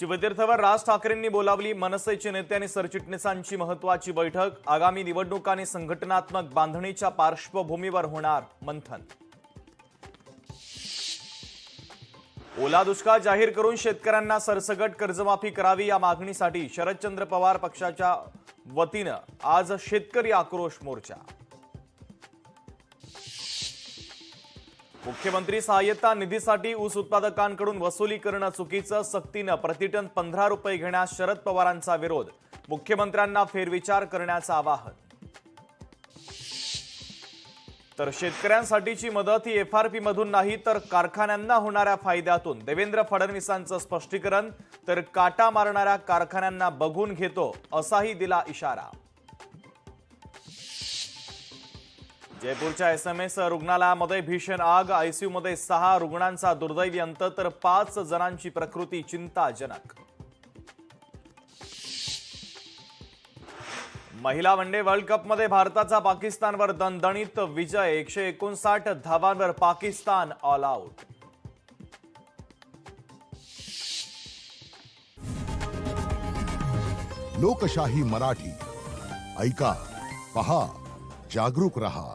शिवतीर्थवर राज ठाकरेंनी बोलावली मनसेचे नेते आणि सरचिटणीसांची महत्त्वाची बैठक। आगामी निवडणूक आणि संघटनात्मक बांधणीच्या पार्श्वभूमीवर होणार मंथन। ओला दुष्काळ जाहीर करून शेतकऱ्यांना सरसकट कर्जमाफी करावी या मागणीसाठी शरदचंद्र पवार पक्षाच्या वतीने आज शेतकरी आक्रोश मोर्चा। मुख्यमंत्री सहाय्यता निधीसाठी ऊस उत्पादकांकडून वसुली करणं चुकीचं, सक्तीनं प्रतिटन 15 रुपये घेण्यास शरद पवारांचा विरोध। मुख्यमंत्र्यांना फेरविचार करण्याचं आवाहन। तर शेतकऱ्यांसाठीची मदत ही एफआरपी मधून नाही तर कारखान्यांना होणाऱ्या फायद्यातून, देवेंद्र फडणवीसांचं स्पष्टीकरण। तर काटा मारणाऱ्या कारखान्यांना बघून घेतो असाही दिला इशारा। जयपूरच्या एसएमएस रुग्णालयामध्ये भीषण आग, आयसीयू मध्ये 6 रुग्णांचा दुर्दैवी अंत तर 5 जणांची प्रकृती चिंताजनक। महिला वनडे वर्ल्ड कप मध्ये भारताचा पाकिस्तानवर दणदणीत विजय, 159 धावांवर पाकिस्तान ऑल आउट। लोकशाही मराठी ऐका, पहा, जागरूक रहा।